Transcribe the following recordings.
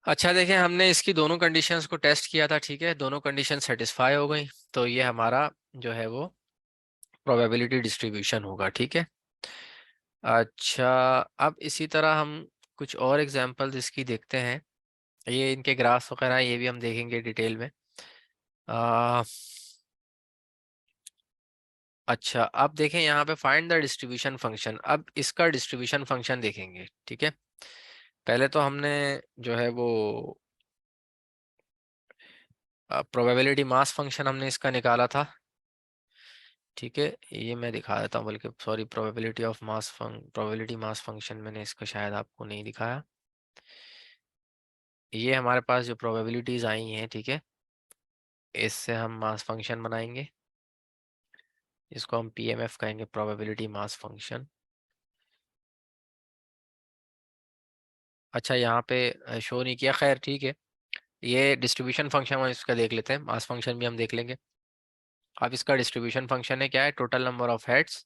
अच्छा देखें, हमने इसकी दोनों कंडीशंस को टेस्ट किया था, ठीक है, दोनों कंडीशन सेटिस्फाई हो गई, तो ये हमारा जो है वो प्रोबेबिलिटी डिस्ट्रीब्यूशन होगा, ठीक है। अच्छा, अब इसी तरह हम कुछ और एग्जांपल्स इसकी देखते हैं। ये इनके ग्राफ्स वगैरह ये भी हम देखेंगे डिटेल में। आ, अच्छा, अब देखें यहाँ पे फाइंड द डिस्ट्रीब्यूशन फंक्शन। अब इसका डिस्ट्रीब्यूशन फंक्शन देखेंगे, ठीक है। पहले तो हमने जो है वो प्रोबेबिलिटी मास फंक्शन हमने इसका निकाला था, ठीक है। ये मैं दिखा देता हूँ, बल्कि सॉरी, प्रोबेबिलिटी मास फंक्शन मैंने इसका शायद आपको नहीं दिखाया। ये हमारे पास जो प्रोबेबिलिटीज आई हैं, ठीक है, इससे हम मास फंक्शन बनाएंगे। इसको हम पीएमएफ कहेंगे, प्रोबेबिलिटी मास फंक्शन। अच्छा, यहाँ पे शो नहीं किया, खैर ठीक है। ये डिस्ट्रीब्यूशन फंक्शन हम इसका देख लेते हैं, मास फंक्शन भी हम देख लेंगे। अब इसका डिस्ट्रीब्यूशन फंक्शन है, क्या है, total number of heads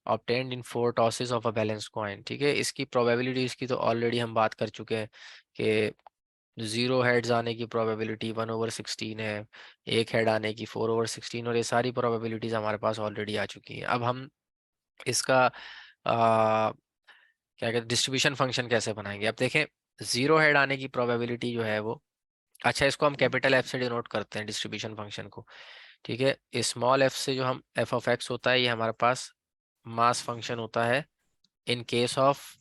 obtained in 4 tosses of a balance coin, ठीक है। इसकी प्रोबेबिलिटीज की तो ऑलरेडी हम बात कर चुके हैं कि 0 हेड्स आने की प्रोबेबिलिटी 1/16 है, एक हेड आने की 4/16, और ये सारी प्रोबेबिलिटीज हमारे पास ऑलरेडी आ चुकी हैं। अब हम इसका क्या कहते हैं, डिस्ट्रीब्यूशन फंक्शन कैसे बनाएंगे। अब देखें, 0 हेड आने की प्रोबेबिलिटी जो है वो, अच्छा, इसको हम कैपिटल एफ से डिनोट करते हैं डिस्ट्रीब्यूशन फंक्शन को, ठीक है। स्मॉल एफ से जो हम एफ ऑफ एक्स होता है, ये हमारे पास मास फंक्शन होता है इन केस ऑफ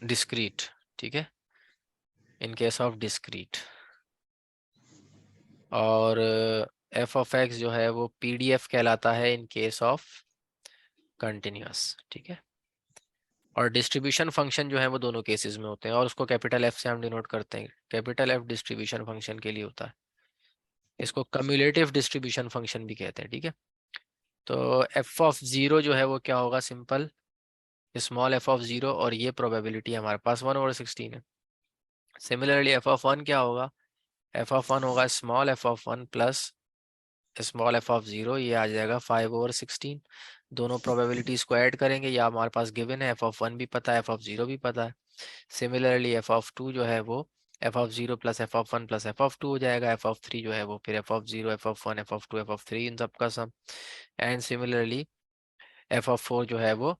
डिस्क्रीट, ठीक है, इन केस ऑफ डिस्क्रीट। और एफ ऑफ एक्स जो है वो पीडीएफ कहलाता है इन केस ऑफ कंटिन्यूअस, ठीक है। और डिस्ट्रीब्यूशन फंक्शन जो है वो दोनों केसेस में होते हैं, और उसको कैपिटल एफ से हम डिनोट करते हैं। कैपिटल एफ डिस्ट्रीब्यूशन फंक्शन के लिए होता है। इसको कम्युलेटिव डिस्ट्रीब्यूशन फंक्शन भी कहते हैं, ठीक है। तो एफ ऑफ जीरो जो है वो क्या होगा, simple small f of zero, और ये प्रोबेबिलिटी हमारे पास 1/16 है। सिमिलरली एफ ऑफ वन क्या होगा, एफ ऑफ वन होगा small f of one plus small f of zero, ये आ जाएगा 5/16। दोनों प्रोबेबिलिटीज को ऐड करेंगे, या हमारे पास गिवन है, एफ ऑफ वन भी पता है, एफ ऑफ जीरो भी पता है। सिमिलरली एफ ऑफ टू जो है वो F of zero plus F of one plus F of two हो जाएगा। एफ ऑफ थ्री जो है वो फिर F of zero, F of one, F of two, F of three, इन सब का sum. And similarly F of four जो है वो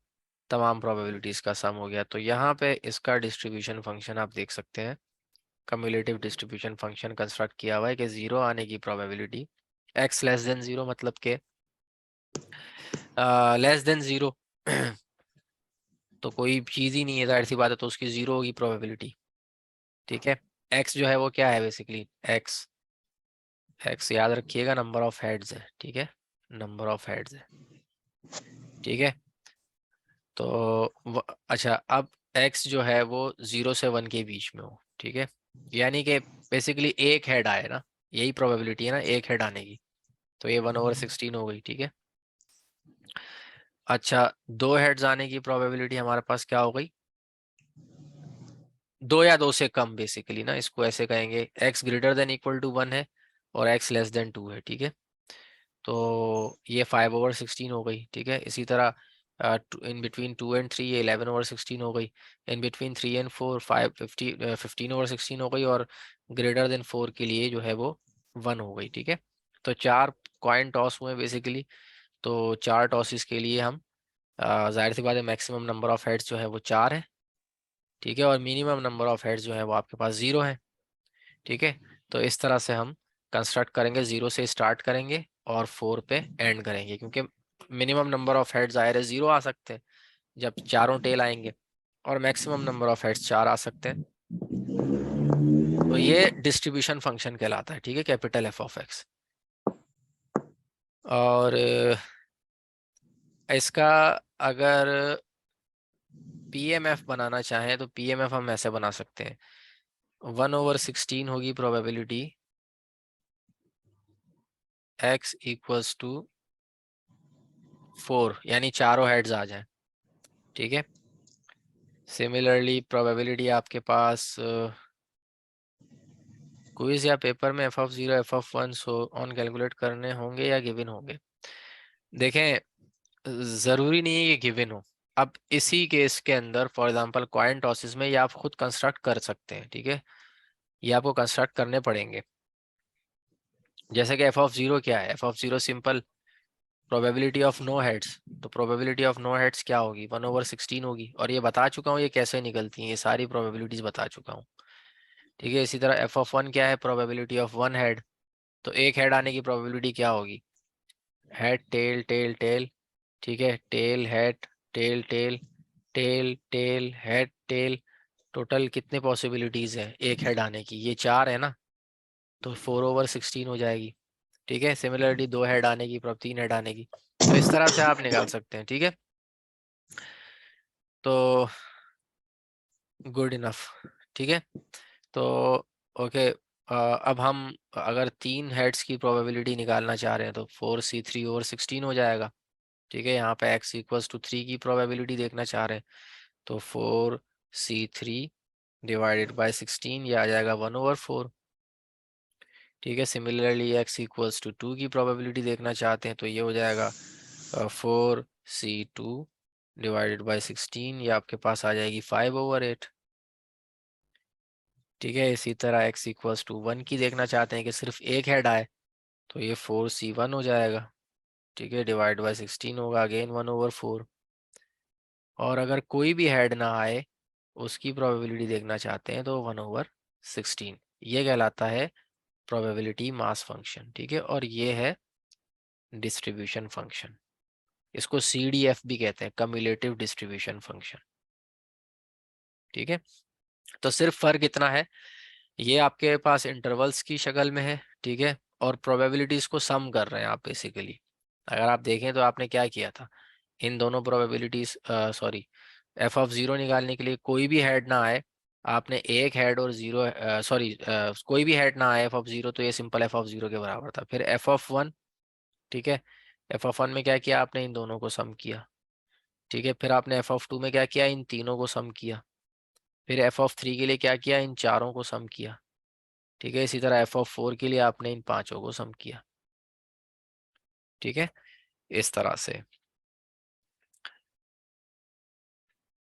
तमाम प्रोबेबिलिटीज का सम हो गया। तो यहाँ पे इसका डिस्ट्रीब्यूशन फंक्शन आप देख सकते हैं, कम्युलेटिव डिस्ट्रीब्यूशन फंक्शन कंस्ट्रक्ट किया हुआ है कि जीरो आने की probability x less than zero, मतलब के लेस देन जीरो तो कोई चीज ही नहीं है, जाहिर सी बात है, तो उसकी जीरो होगी प्रोबेबिलिटी, ठीक है। एक्स जो है वो क्या है, बेसिकली एक्स, एक्स याद रखिएगा नंबर ऑफ हेड्स है, ठीक है, नंबर ऑफ हेड्स है, ठीक है। तो अच्छा, अब एक्स जो है वो 0 से 1 के बीच में हो, ठीक है, यानी कि बेसिकली एक हेड आए ना, यही प्रोबेबिलिटी है ना, एक हेड आने की, तो ये 1/16 हो गई, ठीक है। अच्छा, दो हेड्स आने की प्रोबेबिलिटी हमारे पास क्या हो गई, दो या दो से कम, बेसिकली ना, इसको ऐसे कहेंगे, x greater than equal to 1 है और एक्स लेस देन 2 है, ठीक है। तो ये 5/16 हो गई, ठीक है। इसी तरह इन बिटवीन 2 and 3 ये 11/16 हो गई। इन बिटवीन 3 and 4 15/16 हो गई, और ग्रेटर देन 4 के लिए जो है वो 1 हो गई, ठीक है। तो चार कॉइन टॉस हुए बेसिकली। तो चार टॉसेस के लिए हम जाहिर सी बात है, मैक्सिमम नंबर ऑफ हेड्स जो है वो 4 है, ठीक है, और मिनिमम नंबर ऑफ हेड्स जो है वो आपके पास 0 है, ठीक है। तो इस तरह से हम कंस्ट्रक्ट करेंगे, 0 से स्टार्ट करेंगे और 4 पे एंड करेंगे, क्योंकि मिनिमम नंबर ऑफ हेड्स ज़ाहिर है 0 आ सकते हैं जब चारों टेल आएंगे, और मैक्सिमम नंबर ऑफ हेड्स 4 आ सकते हैं। तो ये डिस्ट्रीब्यूशन फंक्शन कहलाता है, ठीक है, कैपिटल एफ ऑफ एक्स। और इसका अगर पीएमएफ बनाना चाहें तो पीएमएफ हम ऐसे बना सकते हैं, 1/16 होगी प्रोबेबिलिटी एक्स इक्वल्स टू 4, यानी चारों हेड्स आ जाएं, ठीक है। सिमिलरली प्रोबेबिलिटी आपके पास क्विज या पेपर में F of zero, F of one, so on calculate करने होंगे या गिवन होंगे। देखें, ज़रूरी नहीं है कि गिवन हो, अब इसी केस के अंदर फॉर एग्जांपल कॉइन टॉसिस में ये आप खुद कंस्ट्रक्ट कर सकते हैं, ठीक है, ये आपको कंस्ट्रक्ट करने पड़ेंगे। जैसे कि एफ ऑफ जीरो क्या है, F of zero simple probability of no heads, तो प्रोबेबिलिटी ऑफ नो हेड्स क्या होगी, 1/16 होगी, और ये बता चुका हूँ ये कैसे निकलती हैं, ये सारी प्रोबेबिलिटीज बता चुका हूँ, ठीक है। इसी तरह एफ ऑफ वन क्या है, प्रोबेबिलिटी ऑफ वन हेड, तो एक हेड आने की प्रोबेबिलिटी क्या होगी, हेड टेल टेल टेल, ठीक है, tail head tail tail tail tail head tail, total कितने पॉसिबिलिटीज है एक हेड आने की, ये चार है ना, तो 4/16 हो जाएगी, ठीक है। सिमिलरली दो हेड आने की, तीन हेड आने की, तो इस तरह से आप निकाल सकते हैं, ठीक है। तो गुड इनफ, ठीक है। तो ओके, अब हम अगर तीन हेड्स की प्रोबेबिलिटी निकालना चाह रहे हैं तो 4c3/16 हो जाएगा, ठीक है। यहाँ पे x=3 की प्रोबेबिलिटी देखना चाह रहे हैं तो 4c3/16 ये आ जाएगा 1/4, ठीक है। सिमिलरली x=2 की प्रोबेबिलिटी देखना चाहते हैं तो ये हो जाएगा 4c2/16, ये आपके पास आ जाएगी 5/8, ठीक है। इसी तरह x=1 की देखना चाहते हैं कि सिर्फ एक हेड आए तो ये 4c1 हो जाएगा, ठीक है, /16 होगा अगेन 1/4, और अगर कोई भी हेड ना आए उसकी प्रोबेबिलिटी देखना चाहते हैं तो 1/16, ये कहलाता है प्रोबेबिलिटी मास फंक्शन, ठीक है। और ये है डिस्ट्रीब्यूशन फंक्शन, इसको CDF भी कहते हैं, कम्युलेटिव डिस्ट्रीब्यूशन फंक्शन, ठीक है। तो सिर्फ फर्क इतना है, ये आपके पास इंटरवल्स की शक्ल में है, ठीक है, और प्रोबेबिलिटीज को सम कर रहे हैं आप बेसिकली। अगर आप देखें तो आपने क्या किया था, इन दोनों probabilities sorry F of zero निकालने के लिए कोई भी हेड ना आए, आपने एक हेड और जीरो सॉरी कोई भी हेड ना आए एफ ऑफ जीरो, तो ये सिंपल एफ ऑफ जीरो के बराबर था। फिर एफ ऑफ वन, ठीक है, एफ ऑफ वन में क्या किया आपने, इन दोनों को सम किया, ठीक है। फिर आपने एफ ऑफ टू में क्या किया, इन तीनों को सम किया। फिर एफ ऑफ थ्री के लिए क्या किया, इन चारों को सम किया, ठीक है। इसी तरह एफ ऑफ फोर के लिए आपने इन पांचों को सम किया, ठीक है, इस तरह से।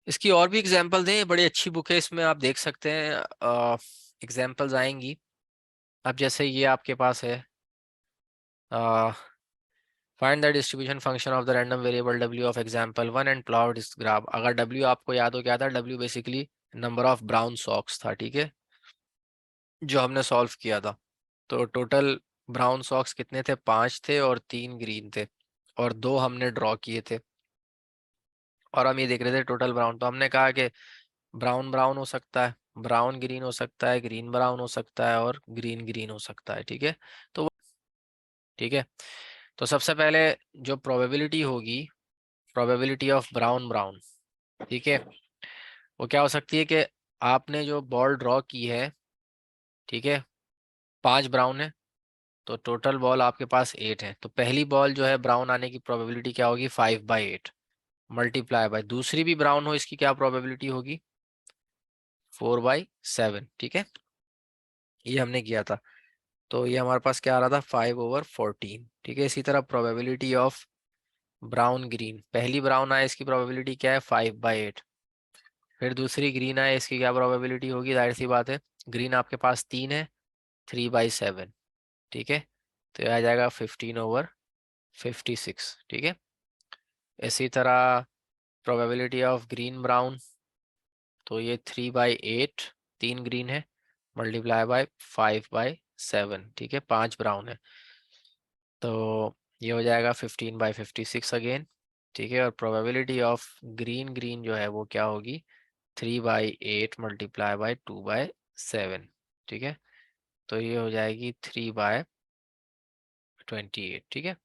इसकी और भी एग्जांपल दें, बड़ी अच्छी बुक है, इसमें आप देख सकते हैं एग्जांपल्स आएंगी। अब जैसे ये आपके पास है, find the distribution function of the random variable w of example one and plot this graph. अगर w आपको याद हो, क्या था, w basically number of brown socks था, ठीक है, जो हमने सॉल्व किया था। तो टोटल ब्राउन सॉक्स कितने थे, 5 थे और 3 ग्रीन थे, और 2 हमने ड्रॉ किए थे, और हम ये देख रहे थे टोटल ब्राउन। तो हमने कहा कि ब्राउन ब्राउन हो सकता है, ब्राउन ग्रीन हो सकता है, ग्रीन ब्राउन हो सकता है, और ग्रीन ग्रीन हो सकता है, ठीक है। तो ठीक है, तो सबसे पहले जो प्रोबेबिलिटी होगी, प्रोबेबिलिटी ऑफ ब्राउन ब्राउन, ठीक है, वो क्या हो सकती है कि आपने जो बॉल ड्रॉ की है, ठीक है, 5 ब्राउन है, तो टोटल बॉल आपके पास 8 है, तो पहली बॉल जो है ब्राउन आने की प्रोबेबिलिटी क्या होगी, 5/8 मल्टीप्लाई बाय दूसरी भी ब्राउन हो, इसकी क्या प्रोबेबिलिटी होगी, 4/7, ठीक है, ये हमने किया था। तो ये हमारे पास क्या आ रहा था, 5/14, ठीक है। इसी तरह प्रोबेबिलिटी ऑफ ब्राउन ग्रीन, पहली ब्राउन आए इसकी प्रोबेबिलिटी क्या है, 5/8, फिर दूसरी ग्रीन आए इसकी क्या प्रोबेबिलिटी होगी, जाहिर सी बात है, ग्रीन आपके पास 3 है, 3/7, ठीक है, तो ये आ जाएगा 15/56, ठीक है। इसी तरह प्रोबेबिलिटी ऑफ ग्रीन ब्राउन, तो ये 3/8, 3 ग्रीन है, मल्टीप्लाई बाय 5/7, ठीक है, 5 ब्राउन है, तो ये हो जाएगा 15/56 अगेन, ठीक है। और प्रोबेबिलिटी ऑफ ग्रीन ग्रीन जो है वो क्या होगी, 3/8 मल्टीप्लाई बाय 2/7, ठीक है, तो ये हो जाएगी 3/28, ठीक है।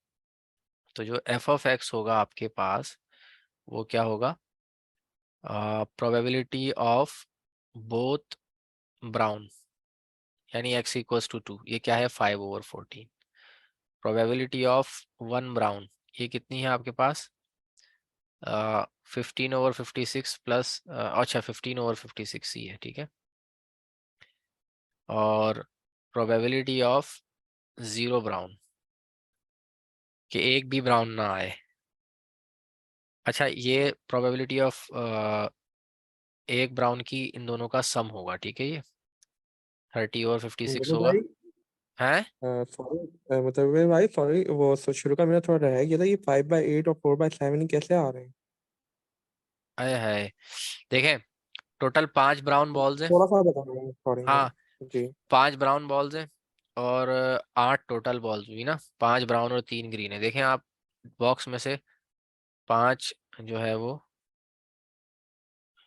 तो जो एफ ऑफ एक्स होगा आपके पास वो क्या होगा, प्रोबेबिलिटी ऑफ बोथ ब्राउन, यानी x=2, ये क्या है, 5/14, प्रोबेबिलिटी ऑफ वन ब्राउन, ये कितनी है आपके पास, 15/56 प्लस अच्छा 15/56 ही है, ठीक है। और प्रोबेबिलिटी ऑफ जीरो ब्राउन, कि एक भी ब्राउन ना आए, अच्छा, ये प्रोबेबिलिटी ऑफ एक ब्राउन की इन दोनों का सम होगा, ठीक है, ये 30 और 56 मतलब होगा। भाई है सॉरी, मतलब भाई सॉरी, वो शुरू का मेरा थोड़ा रह गया था, ये 5/8 और 4/7 कैसे आ रहे हैं? है देखें, टोटल 5 ब्राउन बॉल्स हैं। थोड़ा सा बताना, सॉरी हाँ। हाँ, जी। 5 ब्राउन बॉल्स हैं और 8 टोटल बॉल्स हुई ना, 5 ब्राउन और 3 ग्रीन है। देखें आप, बॉक्स में से 5 जो है वो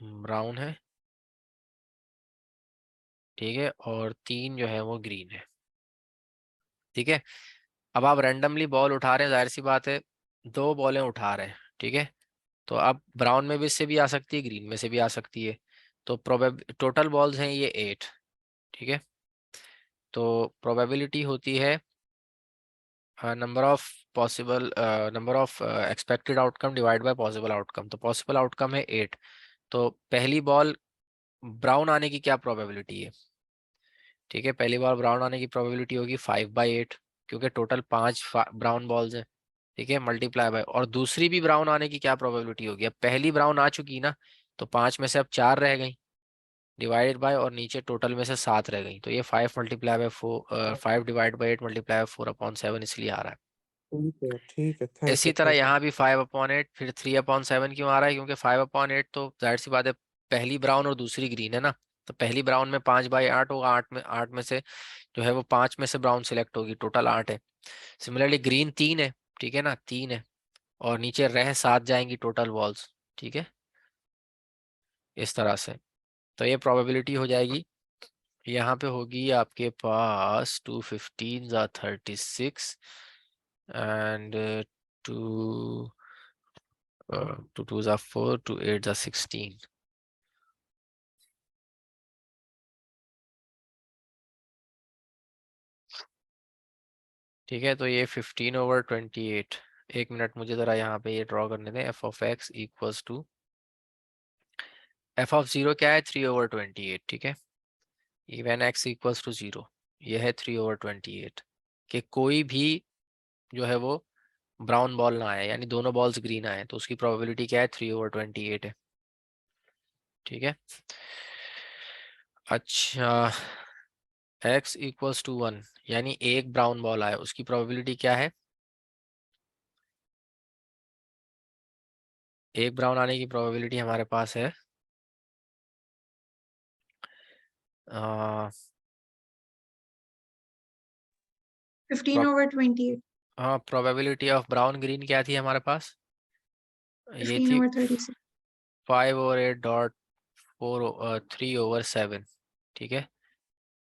ब्राउन है, ठीक है, और 3 जो है वो ग्रीन है, ठीक है। अब आप रैंडमली बॉल उठा रहे हैं, जाहिर सी बात है 2 बॉलें उठा रहे हैं, ठीक है। तो अब ब्राउन में भी इससे भी आ सकती है, ग्रीन में से भी आ सकती है। तो प्रोबेब टोटल बॉल्स हैं ये 8, ठीक है। तो प्रोबेबिलिटी होती है number of possible number of expected outcome divide by possible outcome. तो पॉसिबल आउटकम है 8। तो पहली बॉल ब्राउन आने की क्या प्रोबेबिलिटी है, ठीक है, पहली बार ब्राउन आने की प्रोबेबिलिटी होगी 5/8, क्योंकि टोटल 5 ब्राउन बॉल्स हैं, ठीक है, मल्टीप्लाई बाय। और दूसरी भी ब्राउन आने की क्या प्रोबेबिलिटी होगी, अब पहली ब्राउन आ चुकी ना, तो 5 में से अब 4 रह गई, डिवाइडेड बाय, और नीचे टोटल में से 7 रह गई, तो ये 5 × 4 5/8 × 7 इसलिए आ रहा है। ठीक है, थैंक इसी यू तरह थैंक यू। यहाँ भी 5/8, फिर 3/7 क्यों आ रहा है, क्योंकि 5/8 तो जाहिर सी बात है पहली ब्राउन और दूसरी ग्रीन है ना। तो पहली ब्राउन में 5/8 होगा, 8 में से जो है वो 5 में से ब्राउन सिलेक्ट होगी, टोटल 8 है। सिमिलरली ग्रीन 3 है, ठीक है ना, 3 है, और नीचे रह 7 जाएंगी टोटल बॉल्स, ठीक है, इस तरह से। तो ये प्रोबेबिलिटी हो जाएगी, यहाँ पे होगी आपके पास 2 15 × 36 एंड 2 2 2 4 2 8 16, ठीक है। तो ये 15/28। एक मिनट मुझे ज़रा यहाँ पे ये ड्रॉ करने दें। f(x) = क्या है, 3/28, ठीक है। इवन x = 0, यह है 3/28, कि कोई भी जो है वो ब्राउन बॉल ना आए, यानी दोनों बॉल्स ग्रीन आए, तो उसकी प्रोबेबिलिटी क्या है, 3/28 है, ठीक है। अच्छा, x = 1, यानी एक ब्राउन बॉल आए, उसकी प्रोबेबिलिटी क्या है, एक ब्राउन आने की प्रोबेबिलिटी हमारे पास है आ, 15/28। हाँ, प्रोबेबिलिटी ऑफ ब्राउन ग्रीन क्या थी हमारे पास, ये थी 15/36। 5/8.3/7, ठीक है।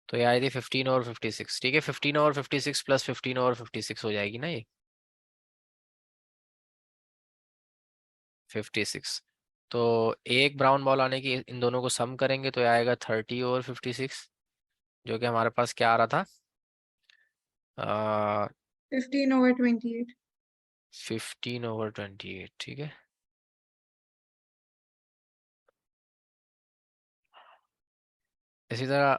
तो ये आई थी 15/56, ठीक है, 15/56 प्लस 15/56 हो जाएगी ना ये 56। तो एक ब्राउन बॉल आने की इन दोनों को सम करेंगे तो ये आएगा 30/56, जो कि हमारे पास क्या आ रहा था, 15/28। 15/28, ठीक है। इसी तरह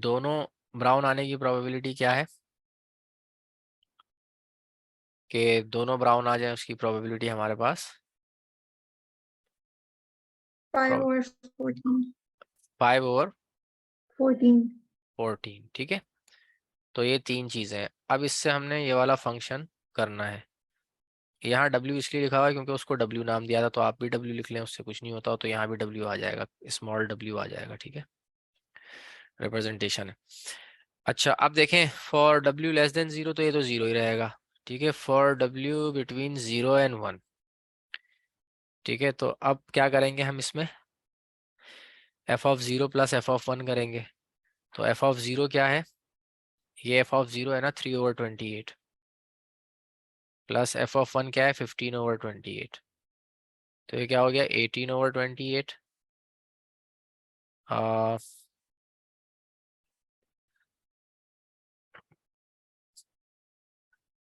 दोनों ब्राउन आने की प्रोबेबिलिटी क्या है, कि दोनों ब्राउन आ जाए, उसकी प्रोबेबिलिटी हमारे पास 5/14। 5/14, 14। ठीक है। तो ये 3 चीज़ें हैं। अब इससे हमने ये वाला फंक्शन करना है। यहाँ W इसलिए लिखा हुआ है क्योंकि उसको W नाम दिया था, तो आप भी W लिख लें, उससे कुछ नहीं होता हो, तो यहाँ भी W आ जाएगा, स्मॉल w आ जाएगा, ठीक है, रिप्रेजेंटेशन है। अच्छा, अब देखें फॉर W <0 तो ये तो 0 ही रहेगा, ठीक है। फॉर W <0 and 1, ठीक है। तो अब क्या करेंगे हम इसमें, f(0) प्लस f(1) करेंगे। तो f(0) क्या है, ये f(0) है ना 3/28, प्लस f(1) क्या है 15/28, तो ये क्या हो गया 18/28। आ,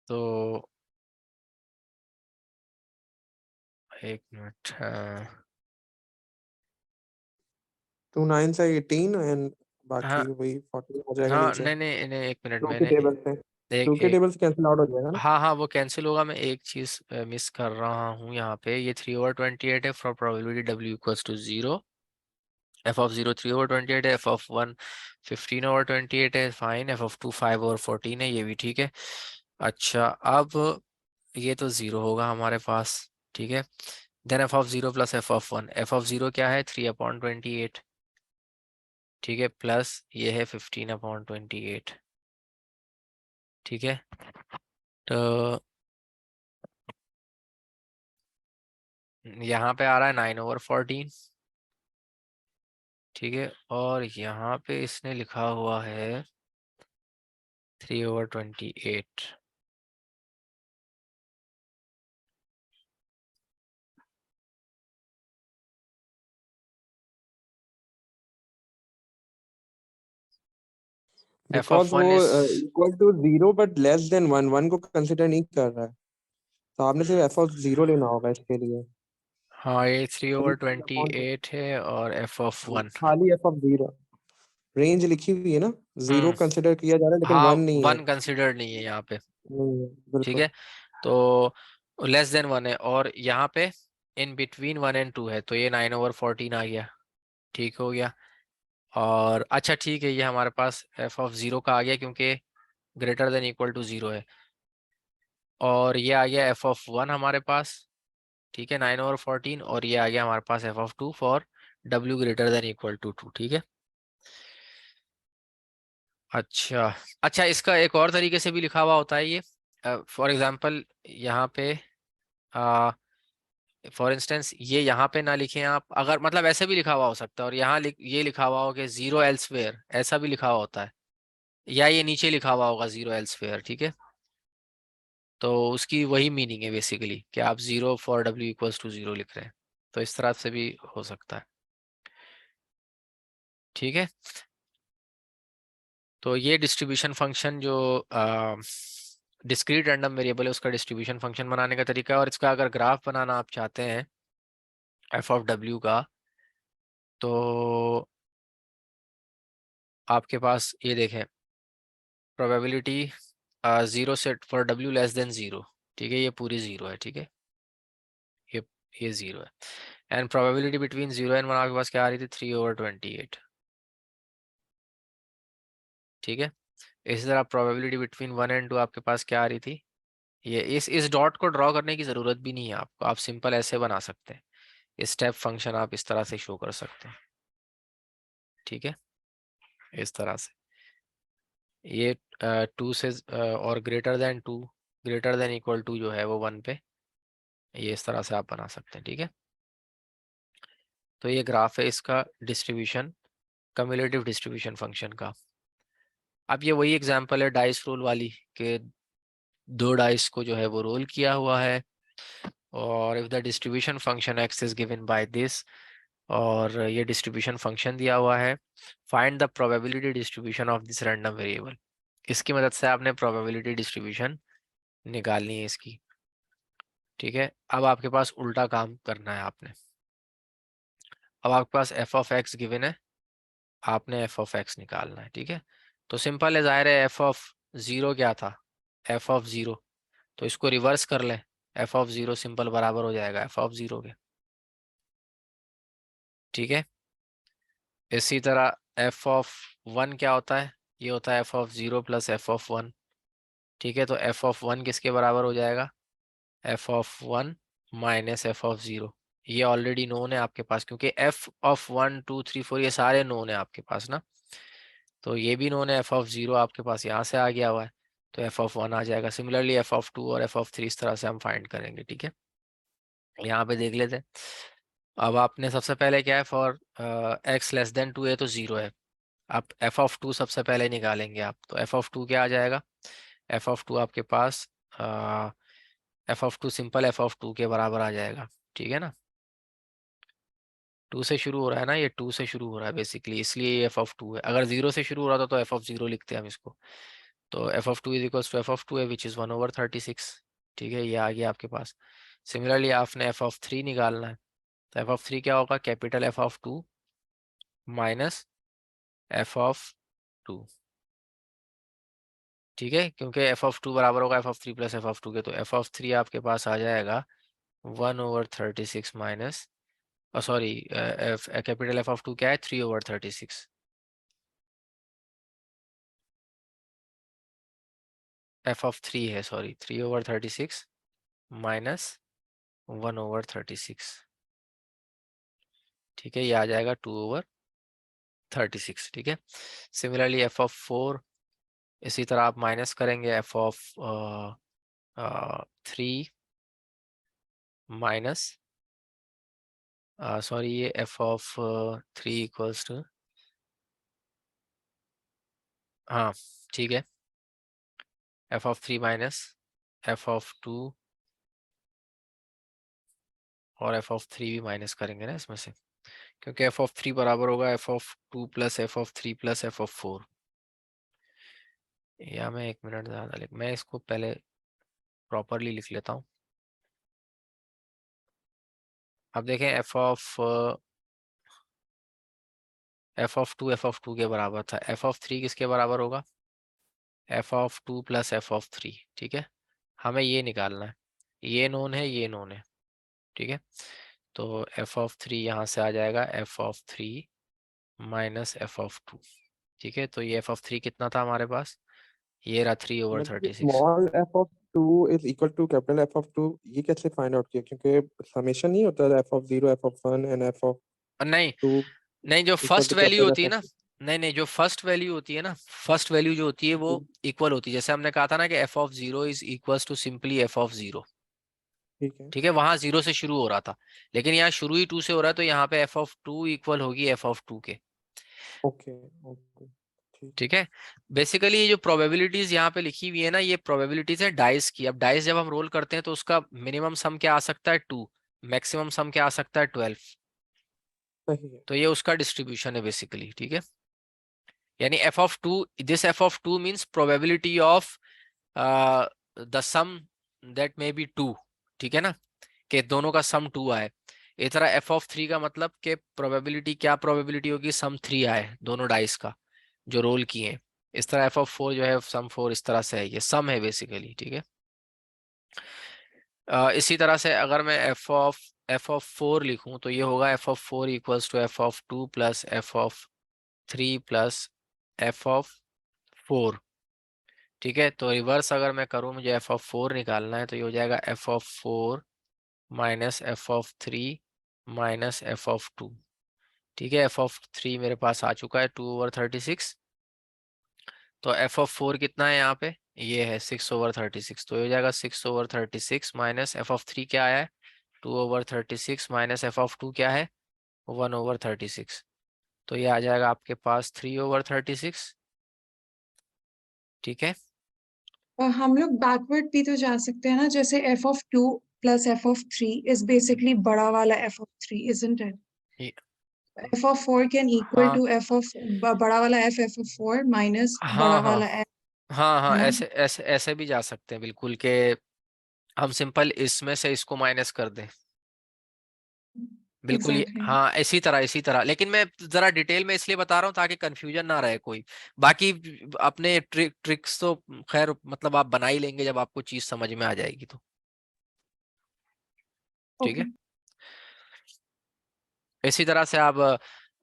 तो एक मिनट, 2 9 से 18 एंड हाँ बाकी वही 14 हो जाएगा हाँ, नीचे, नहीं नहीं नहीं, एक मिनट, टू की मैंने टेबल से। एक टू के एक टेबल से कैंसिल आउट हो जाएगा ना। हाँ हाँ, वो कैंसिल होगा। मैं एक चीज मिस कर रहा हूँ यहाँ पे। ये 3/28 है for probability W equals to 0। F of 0 3/28 है, एफ ऑफ 1 15/28 है, फाइन। एफ ऑफ 2 5/14 है, ये भी ठीक है। अच्छा, अब ये तो 0 होगा हमारे पास, ठीक है। Then f of 0 plus F of 1। F of 0 क्या है? 3/28, ठीक है, प्लस ये है 15/28, ठीक है। तो यहाँ पे आ रहा है 9/14, ठीक है। और यहाँ पे इसने लिखा हुआ है 3/28। एफ ऑफ बिकॉज वो 1 is, equal to zero but less than one, one को कंसिडर नहीं कर रहा है, तो आपने सिर्फ एफ ऑफ जीरो लेना होगा इसके लिए। हाँ ये थ्री अभी ओवर ट्वेंटी एट है और एफ ऑफ 1। खाली एफ ऑफ जीरो, रेंज लिखी हुई है ना, जीरो हम्म, कंसिडर किया जा रहा है लेकिन हाँ वन नहीं है। 1 कंसिडर्ड नहीं है यहाँ पे, नहीं है ठीक बिल्कुल। है। तो लेस देन 1 है, और यहाँ पे इन बिटवीन 1 एंड 2 है, तो ये 9/14 आ गया, ठीक हो गया। और अच्छा ठीक है, ये हमारे पास एफ ऑफ 0 का आ गया क्योंकि ग्रेटर देन इक्वल टू 0 है। और ये आ गया एफ ऑफ 1 हमारे पास, ठीक है, 9/14। और ये आ गया हमारे पास F of 2 for W greater than equal to 2, ठीक है। अच्छा, अच्छा, इसका एक और तरीके से भी लिखा हुआ होता है ये। फॉर एग्जांपल यहाँ पे, फॉर इंस्टेंस ये यहाँ पे ना लिखें आप, अगर मतलब ऐसे भी लिखा हुआ हो सकता है, और यहाँ ये लिखा हुआ हो कि 0 एल्सवेयर, ऐसा भी लिखा हुआ होता है। या ये नीचे लिखा हुआ होगा 0 एल्सवेयर, ठीक है। तो उसकी वही मीनिंग है बेसिकली कि आप 0 फॉर डब्ल्यू इक्वल्स टू 0 लिख रहे हैं। तो इस तरह से भी हो सकता है, ठीक है। तो ये डिस्ट्रीब्यूशन फंक्शन जो डिस्क्रीट रैंडम वेरिएबल है उसका डिस्ट्रीब्यूशन फंक्शन बनाने का तरीका है। और इसका अगर ग्राफ बनाना आप चाहते हैं एफ ऑफ डब्ल्यू का, तो आपके पास ये देखें, probability 0 set for W less than 0, ठीक है, ये पूरी 0 है, ठीक है। ये ये 0 है। एंड प्रोबेबिलिटी बिटवीन 0 एंड 1 आपके पास क्या आ रही थी? 3/28, ठीक है। इसी तरह प्रोबेबिलिटी बिटवीन 1 एंड 2 आपके पास क्या आ रही थी? ये इस डॉट को ड्रॉ करने की ज़रूरत भी नहीं है आपको, आप सिंपल ऐसे बना सकते हैं। स्टेप फंक्शन आप इस तरह से शो कर सकते हैं, ठीक है, इस तरह से। ये 2 से और greater than 2, greater than equal to जो है वो 1 पे, ये इस तरह से आप बना सकते हैं, ठीक है। तो ये ग्राफ है इसका डिस्ट्रीब्यूशन, कम्युलेटिव डिस्ट्रीब्यूशन फंक्शन का। अब ये वही एग्जांपल है डाइस रोल वाली, कि दो डाइस को जो है वो रोल किया हुआ है, और if the distribution function x is given by this, और ये डिस्ट्रीब्यूशन फंक्शन दिया हुआ है, find the probability distribution of this random variable. इसकी मदद से आपने प्रोबेबिलिटी डिस्ट्रीब्यूशन निकालनी है इसकी, ठीक है। अब आपके पास उल्टा काम करना है आपने। अब आपके पास एफ ऑफ एक्स गिवन है, आपने एफ ऑफ एक्स निकालना है, ठीक है। तो सिंपल है, जाहिर है एफ ऑफ 0 क्या था? F of 0। तो इसको रिवर्स कर लें, एफ ऑफ 0 सिंपल बराबर हो जाएगा एफ ऑफ 0 के, ठीक है। इसी तरह एफ ऑफ 1 क्या होता है? ये होता है F of 0 plus F of 1, ठीक है। तो एफ ऑफ 1 किसके बराबर हो जाएगा? F of 1 minus F of 0। ये ऑलरेडी नोन है आपके पास, क्योंकि एफ ऑफ 1 2 3 4 ये सारे नोन है आपके पास ना। तो ये भी नोन है, एफ ऑफ 0 आपके पास यहाँ से आ गया हुआ है, तो एफ ऑफ 1 आ जाएगा। सिमिलरली एफ ऑफ 2 और एफ ऑफ 3 इस तरह से हम फाइंड करेंगे, ठीक है। यहाँ पे देख लेते हैं। अब आपने सबसे पहले क्या है, फॉर एक्स लेस देन 2 है तो 0 है। आप एफ ऑफ 2 सबसे पहले निकालेंगे आप, तो एफ ऑफ 2 क्या आ जाएगा? एफ ऑफ 2 आपके पास F of 2 simple F of 2 के बराबर आ जाएगा, ठीक है ना। 2 से शुरू हो रहा है ना, ये 2 से शुरू हो रहा है बेसिकली, इसलिए ये एफ ऑफ 2 है। अगर 0 से शुरू हो रहा था तो एफ ऑफ 0 लिखते हैं हम इसको। तो f of 2 is equals to F of 2 है विच इज़ 1/36, ठीक है, ये आ गया आपके पास। सिमिलरली आपने एफ ऑफ 3 निकालना है, तो एफ ऑफ 3 क्या होगा? Capital f of 2 minus F of 2, ठीक है, क्योंकि एफ ऑफ टू बराबर होगा f of three plus F of two के, तो एफ ऑफ थ्री आपके पास आ जाएगा 1/36 minus, sorry f capital f of two क्या है 3/36, एफ ऑफ थ्री है सॉरी 3/36 माइनस 1/36, ठीक है, ये आ जाएगा 2/36, ठीक है। सिमिलरली एफ ऑफ फोर इसी तरह आप माइनस करेंगे F of three minus, sorry ये F of three equals to, हाँ ठीक है, F of three minus F of two, और एफ ऑफ थ्री भी माइनस करेंगे ना इसमें से, क्योंकि एफ ऑफ थ्री बराबर होगा f of two plus F of three plus F of four. या मैं एक मिनट ज़्यादा लिख, मैं इसको पहले प्रॉपरली लिख लेता हूँ। अब देखें एफ ऑफ टू के बराबर था, एफ ऑफ थ्री किसके बराबर होगा f of two plus F of three, ठीक है, हमें ये निकालना है, ये नोन है ये नोन है, ठीक है, तो एफ ऑफ थ्री यहाँ से आ जाएगा F of three minus F of two, ठीक है, तो ये एफ ऑफ थ्री कितना था हमारे पास, ये रहा थ्री ओवर मतलब thirty six. Small f of two is equal to capital f of two, ये कैसे फाइंड आउट किया? क्योंकि समेशन नहीं होता f of zero F of one and f of नहीं टू नहीं, जो equal first two value capital होती एफ है ऑफ ना, टू। नहीं नहीं, जो फर्स्ट वैल्यू होती है ना, फर्स्ट वैल्यू जो होती है वो इक्वल होती है, जैसे हमने कहा था ना कि f of zero is equals to simply f of zero, ठीक है। ठीक है, वहां जीरो से शुरू हो रहा था, लेकिन यहाँ शुरू ही टू से हो रहा है, तो यहाँ पे एफ ऑफ टू इक्वल होगी एफ ऑफ टू के, ओके ओके ठीक। ठीक है। बेसिकली ये जो प्रोबेबिलिटीज यहाँ पे लिखी हुई है ना, ये प्रोबेबिलिटीज है डाइस की। अब डाइस जब हम रोल करते हैं तो उसका मिनिमम सम क्या आ सकता है 2, मैक्सिमम सम क्या आ सकता है 12, सही है। तो ये उसका डिस्ट्रीब्यूशन है बेसिकली, ठीक है। यानी f of two, this f of two means probability of the sum that may be two, ठीक है ना, कि दोनों का सम टू आए। इस तरह एफ ऑफ थ्री का मतलब कि प्रोबेबिलिटी, क्या प्रोबेबिलिटी होगी सम थ्री आए दोनों डाइस का जो रोल किए हैं। इस तरह एफ ऑफ फोर जो है सम फोर, इस तरह से है, ये सम है बेसिकली, ठीक है। इसी तरह से अगर मैं एफ ऑफ फोर लिखूं तो ये होगा f of four equals to F of two plus F of three plus F of four, ठीक है। तो रिवर्स अगर मैं करूं, मुझे एफ ऑफ फोर निकालना है, तो ये हो जाएगा F of four minus F of three minus F of two, ठीक है। एफ ऑफ थ्री मेरे पास आ चुका है 2/36, तो एफ ऑफ फोर कितना है यहाँ पे, ये है 6/36, तो ये हो जाएगा 6/36 माइनस एफ ऑफ थ्री क्या आया है 2/36 माइनस एफ ऑफ टू क्या है 1/36, तो ये आ जाएगा आपके पास 3/36, ठीक है। हम लोग बैकवर्ड भी तो जा सकते हैं ना, जैसे F of two plus F of three is basically बड़ा वाला F of three, isn't it? ये- F of four can equal हाँ टू एफ ऑफ बड़ा वाला एफ ऑफ फोर माइनस हाँ बड़ा हाँ वाला एफ, हाँ है हाँ, ना? ऐसे ऐसे ऐसे भी जा सकते हैं बिल्कुल, के हम सिंपल इसमें से इसको माइनस कर दें, बिल्कुल ये एग्जैक्टली। हाँ, इसी तरह, लेकिन मैं जरा डिटेल में इसलिए बता रहा हूँ ताकि कंफ्यूजन ना रहे कोई। बाकी अपने ट्रिक्स तो खैर मतलब आप बना ही लेंगे जब आपको चीज समझ में आ जाएगी तो, ठीक ओके। है। इसी तरह से आप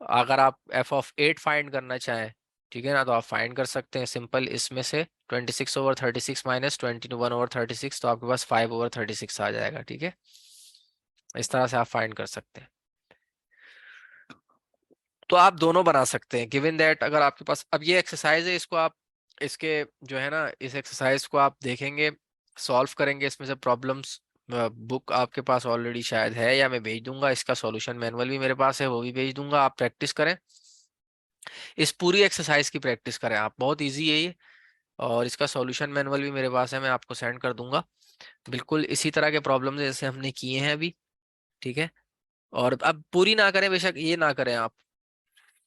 अगर आप एफ ऑफ एट फाइंड करना चाहें, ठीक है ना, तो आप फाइंड कर सकते हैं सिंपल इसमें से 26/36 माइनस 21/36, तो आपके पास 5/36 आ जाएगा, ठीक है। इस तरह से आप फाइंड कर सकते हैं। तो आप दोनों बना सकते हैं गिवन दैट, अगर आपके पास अब ये एक्सरसाइज है, इसको आप इसके जो है ना, इस एक्सरसाइज को आप देखेंगे, सॉल्व करेंगे इसमें से प्रॉब्लम्स। बुक आपके पास ऑलरेडी शायद है, या मैं भेज दूंगा, इसका सॉल्यूशन मैनुअल भी मेरे पास है, वो भी भेज दूंगा, आप प्रैक्टिस करें, इस पूरी एक्सरसाइज की प्रैक्टिस करें आप, बहुत ईजी है ये। और इसका सॉल्यूशन मैनुअल भी मेरे पास है, मैं आपको सेंड कर दूंगा। बिल्कुल इसी तरह के प्रॉब्लम जैसे हमने किए हैं अभी, ठीक है। और अब पूरी ना करें, बेशक ये ना करें आप,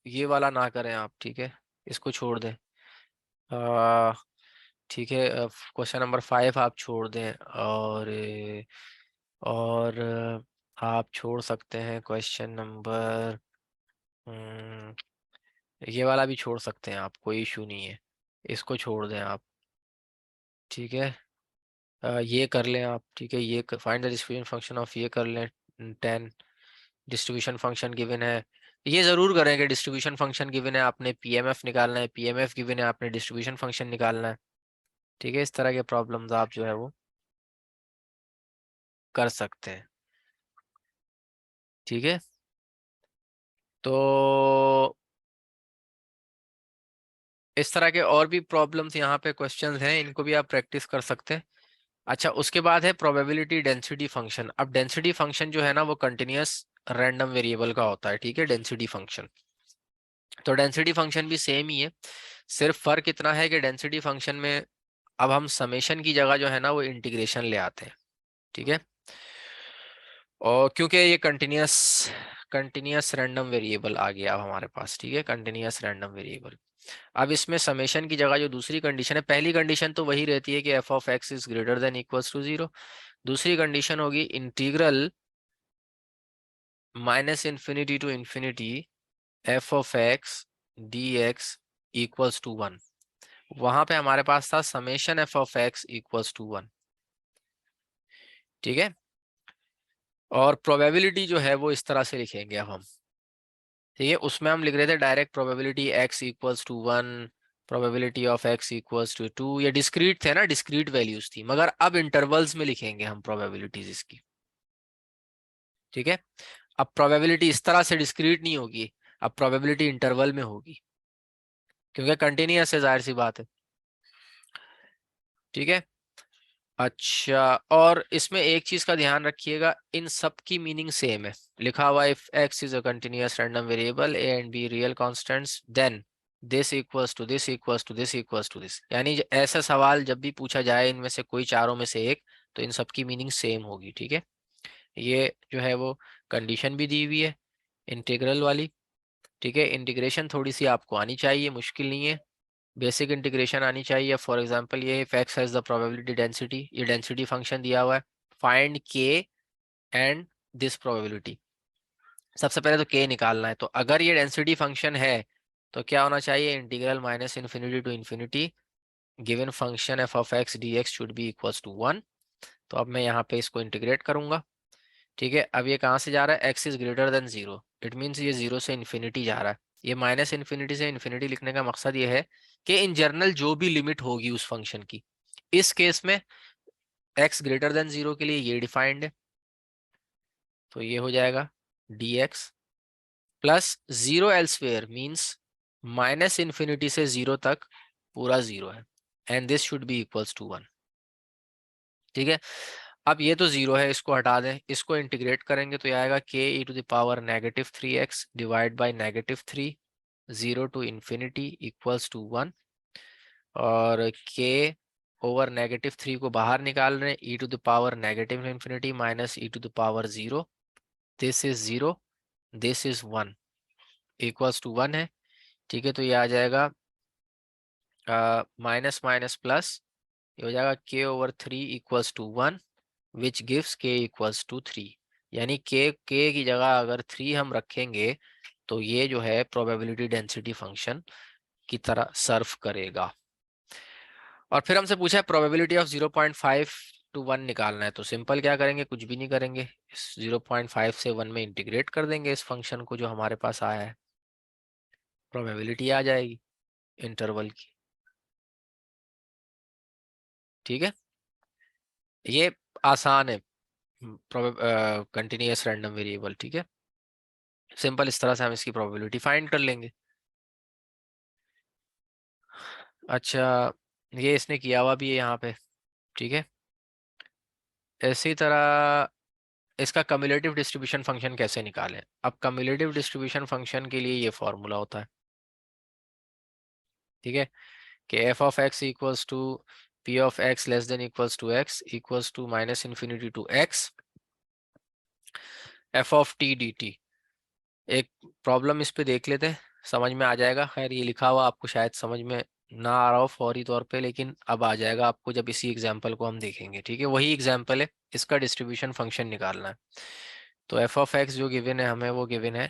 ये वाला ना करें आप, ठीक है, इसको छोड़ दें। आ, ठीक है, क्वेश्चन नंबर 5 आप छोड़ दें, और आप छोड़ सकते हैं क्वेश्चन नंबर, ये वाला भी छोड़ सकते हैं आप, कोई इशू नहीं है, इसको छोड़ दें आप। ठीक है, ये कर लें आप, ठीक है, ये find the distribution function of, ये कर लें 10, डिस्ट्रीब्यूशन फंक्शन गिवन है, ये जरूर करें कि डिस्ट्रीब्यूशन फंक्शन गिवन है, आपने पीएमएफ निकालना है, पीएमएफ गिवन है, आपने डिस्ट्रीब्यूशन फंक्शन निकालना है। ठीक है, इस तरह के प्रॉब्लम्स आप जो है वो कर सकते हैं। ठीक है, तो इस तरह के और भी प्रॉब्लम्स यहाँ पे क्वेश्चंस हैं, इनको भी आप प्रैक्टिस कर सकते हैं। अच्छा, उसके बाद है प्रोबेबिलिटी डेंसिटी फंक्शन। अब डेंसिटी फंक्शन जो है ना वो कंटिन्यूअस रैंडम वेरिएबल का होता है। ठीक है, डेंसिटी फंक्शन, तो डेंसिटी फंक्शन भी सेम ही है, सिर्फ फर्क इतना है कि डेंसिटी फंक्शन में अब हम समेशन की जगह जो है ना वो इंटीग्रेशन ले आते हैं। ठीक है, और क्योंकि ये कंटिन्यूअस रैंडम वेरिएबल आ गया अब हमारे पास। ठीक है, कंटिन्यूअस रैंडम वेरिएबल। अब इसमें समेशन की जगह जो दूसरी कंडीशन है, पहली कंडीशन तो वही रहती है कि f of x is greater than equals to 0। दूसरी कंडीशन होगी integral minus infinity to infinity f of x d x equals to 1। वहां पे हमारे पास था summation f of x equals to 1। ठीक है, और प्रोबेबिलिटी जो है वो इस तरह से लिखेंगे अब हम। ठीक है, उसमें हम लिख रहे थे direct probability x equals to 1, probability of x equals to 2। ये डिस्क्रीट थे ना, डिस्क्रीट वैल्यूज थी, मगर अब इंटरवल्स में लिखेंगे हम प्रोबेबिलिटीज इसकी। ठीक है, अब प्रोबेबिलिटी इस तरह से डिस्क्रीट नहीं होगी, अब प्रोबेबिलिटी इंटरवल में होगी, क्योंकि कंटिन्यूअस है, जाहिर सी बात है। ठीक है, अच्छा, और इसमें एक चीज का ध्यान रखिएगा, इन सब की मीनिंग सेम है। लिखा हुआ if x is a continuous random variable a and b real constants then this equals to this equals to this equals to this. यानी ऐसा सवाल जब भी पूछा जाए इनमें से कोई चारों में से एक, तो इन सब की मीनिंग सेम होगी। ठीक है, ये जो है वो कंडीशन भी दी हुई है इंटीग्रल वाली। ठीक है, इंटीग्रेशन थोड़ी सी आपको आनी चाहिए, मुश्किल नहीं है, बेसिक इंटीग्रेशन आनी चाहिए। फॉर एग्जांपल ये if x has the probability density, ये डेंसिटी फंक्शन दिया हुआ है, फाइंड के एंड दिस प्रोबेबिलिटी। सबसे पहले तो के निकालना है, तो अगर ये डेंसिटी फंक्शन है तो क्या होना चाहिए, integral minus infinity to infinity given function f of x d x should be equals to 1। तो अब मैं यहाँ पे इसको इंटीग्रेट करूंगा। ठीक है, अब ये कहाँ से जा रहा है, x is greater than 0, it means ये 0 से इन्फिनिटी जा रहा है। ये माइनस इन्फिनिटी से इन्फिनिटी लिखने का मकसद ये है कि इन जनरल जो भी लिमिट होगी उस फंक्शन की, इस केस में x ग्रेटर देन 0 के लिए ये डिफाइंड है, तो ये हो जाएगा dx plus 0 elsewhere means minus infinity से 0 तक पूरा 0 है, and this should be equals to 1। ठीक है, अब ये तो 0 है, इसको हटा दें, इसको इंटीग्रेट करेंगे तो ये आएगा k e to the power negative 3x divide by negative 3 0 to infinity equals to 1, और k ओवर नेगेटिव 3 को बाहर निकाल रहे हैं, e to the power negative infinity minus e to the power 0, this is 0, this is 1 equals to 1 है। ठीक है, तो ये आ जाएगा माइनस माइनस प्लस, ये हो जाएगा k over 3 equals to 1 which gives k equals to 3। यानी k की जगह अगर 3 हम रखेंगे तो ये जो है प्रोबेबिलिटी डेंसिटी फंक्शन की तरह सर्व करेगा। और फिर हमसे पूछा है प्रोबेबिलिटी ऑफ 0.5 टू 1 निकालना है, तो सिंपल क्या करेंगे, कुछ भी नहीं करेंगे, इस 0.5 से 1 में इंटीग्रेट कर देंगे इस फंक्शन को जो हमारे पास आया है, प्रोबेबिलिटी आ जाएगी इंटरवल की। ठीक है, ये आसान है कंटिन्यूअस रैंडम वेरिएबल। ठीक है, सिंपल इस तरह से हम इसकी प्रोबेबिलिटी फाइंड कर लेंगे। अच्छा, ये इसने किया हुआ भी है यहाँ पे। ठीक है, इसी तरह इसका कम्युलेटिव डिस्ट्रीब्यूशन फंक्शन कैसे निकालें। अब कम्युलेटिव डिस्ट्रीब्यूशन फंक्शन के लिए ये फॉर्मूला होता है। ठीक है, कि f of x equals to p of x less than equals to x equals to minus infinity to x f of t d t. एक प्रॉब्लम इस पे देख लेते हैं, समझ में आ जाएगा। खैर ये लिखा हुआ आपको शायद समझ में ना आ रहा हो फौरी तौर पे, लेकिन अब आ जाएगा आपको जब इसी एग्जाम्पल को हम देखेंगे। ठीक है, वही एग्जाम्पल है, इसका डिस्ट्रीब्यूशन फंक्शन निकालना है। तो एफ ऑफ एक्स जो गिवन है हमें, वो गिवन है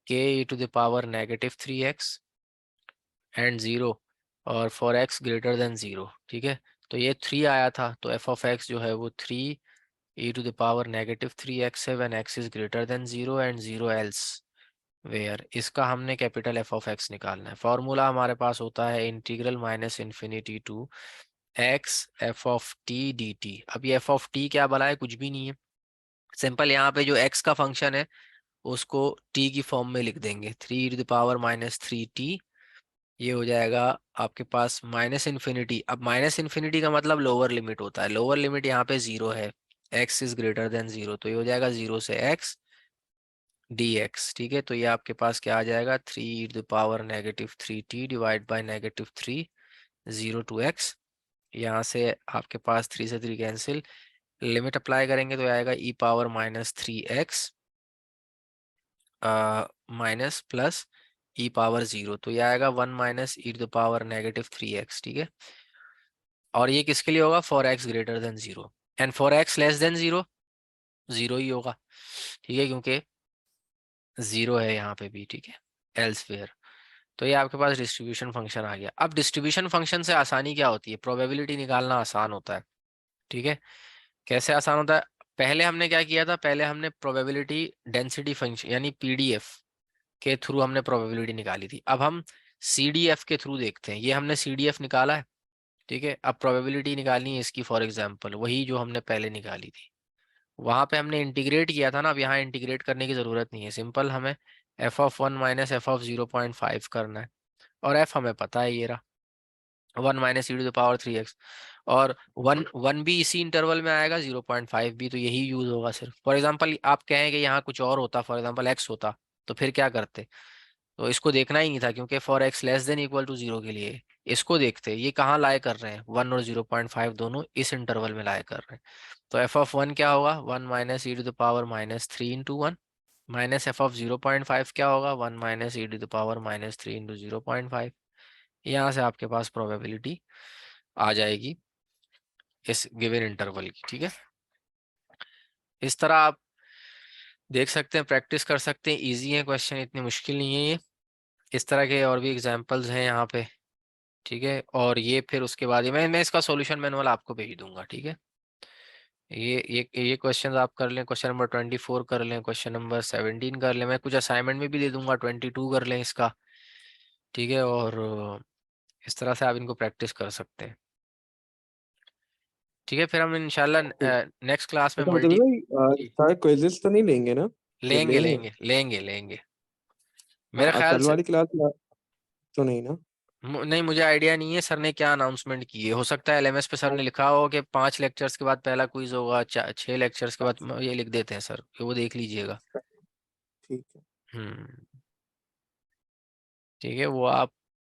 k e to the power negative 3x and 0 और फॉर x ग्रेटर देन 0। ठीक है, तो ये 3 आया था, तो एफ ऑफ एक्स जो है वो 3 e to the power -3x है when x is greater than 0 and 0 else where इसका हमने कैपिटल एफ ऑफ एक्स निकालना है। फॉर्मूला हमारे पास होता है integral -∞ to x f of t dt। अब ये f ऑफ t क्या भला है, कुछ भी नहीं है, सिंपल यहाँ पे जो x का फंक्शन है उसको t की फॉर्म में लिख देंगे, 3 e to the power -3t। ये हो जाएगा आपके पास -∞। अब -∞ का मतलब लोअर लिमिट होता है, लोअर लिमिट यहाँ पे 0 है, x इज ग्रेटर देन 0, तो ये हो जाएगा 0 से x dx। ठीक है, तो ये आपके पास क्या आ जाएगा, 3 e to the power -3t divide by -3 0 to x। यहाँ से आपके पास 3 से 3 कैंसिल, लिमिट अप्लाई करेंगे तो आएगा e power -3x minus plus e power 0, तो ये आएगा 1 minus e to the power -3x। ठीक है, और ये किसके लिए होगा, for x greater than 0 and for x less than 0 0 ही होगा। ठीक है, क्योंकि 0 है यहाँ पे भी। ठीक है, एल्सवेयर। तो ये आपके पास डिस्ट्रीब्यूशन फंक्शन आ गया। अब डिस्ट्रीब्यूशन फंक्शन से आसानी क्या होती है, प्रोबेबिलिटी निकालना आसान होता है। ठीक है, कैसे आसान होता है, पहले हमने क्या किया था, पहले हमने प्रोबेबिलिटी डेंसिटी फंक्शन यानी पीडीएफ के थ्रू हमने प्रोबेबिलिटी निकाली थी। अब हम सीडीएफ के थ्रू देखते हैं, ये हमने सीडीएफ निकाला है। ठीक है, अब प्रोबेबिलिटी निकालनी है इसकी, फॉर एग्जांपल वही जो हमने पहले निकाली थी, वहां पे हमने इंटीग्रेट किया था ना। अब यहाँ इंटीग्रेट करने की जरूरत नहीं है, सिंपल हमें F of 1 minus F of 0.5 करना है, और एफ हमें पता है ये रहा 1 minus e to the power 3x, और 1 भी इसी इंटरवल में आएगा, 0.5 भी, तो यही यूज होगा सिर्फ। फॉर एग्जांपल आप कहें कि यहाँ कुछ और होता, फॉर एग्जांपल x होता, तो फिर क्या करते, तो इसको देखना ही नहीं था, क्योंकि for x less than equal to 0 के लिए इसको देखते, ये कहाँ लाए कर रहे हैं, 1 और 0.5 दोनों इस इंटरवल में लाए कर रहे हैं। तो एफ ऑफ 1 क्या होगा, 1 minus e to the power -3 into 1, minus F of 0.5 क्या होगा, 1 minus e to the power -3 into 0.5। यहाँ से आपके पास प्रोबेबिलिटी आ जाएगी इस गिवन इंटरवल की। ठीक है, इस तरह आप देख सकते हैं, प्रैक्टिस कर सकते हैं, इजी है क्वेश्चन, इतनी मुश्किल नहीं है ये। इस तरह के और भी एग्जांपल्स हैं यहाँ पे। ठीक है, और ये फिर उसके बाद मैं इसका सॉल्यूशन मैनुअल आपको भेज दूंगा। ठीक है, ये क्वेश्चन आप कर लें, क्वेश्चन नंबर 24 कर लें, क्वेश्चन नंबर 17 कर लें, मैं कुछ असाइनमेंट में भी दे दूंगा, 22 कर लें इसका। ठीक है, और इस तरह से आप इनको प्रैक्टिस कर सकते हैं। ठीक है, फिर हम इंशाल्लाह नेक्स्ट क्लास में अच्छा मतलब भाई सारे क्विज़ेस तो नहीं लेंगे ना, ये लेंगे लेंगे? लेंगे लेंगे लेंगे मेरे ख्याल कल से। वाली क्लास तो नहीं ना? नहीं, मुझे आइडिया नहीं है सर ने क्या अनाउंसमेंट की है, हो सकता है एलएमएस पे सर ने लिखा हो कि 5 लेक्चर्स के बाद पहला क्विज होगा, 6 लेक्चर्स के बाद ये लिख देते हैं सर, वो देख लीजिएगा। ठीक है। ठीक है, वो आप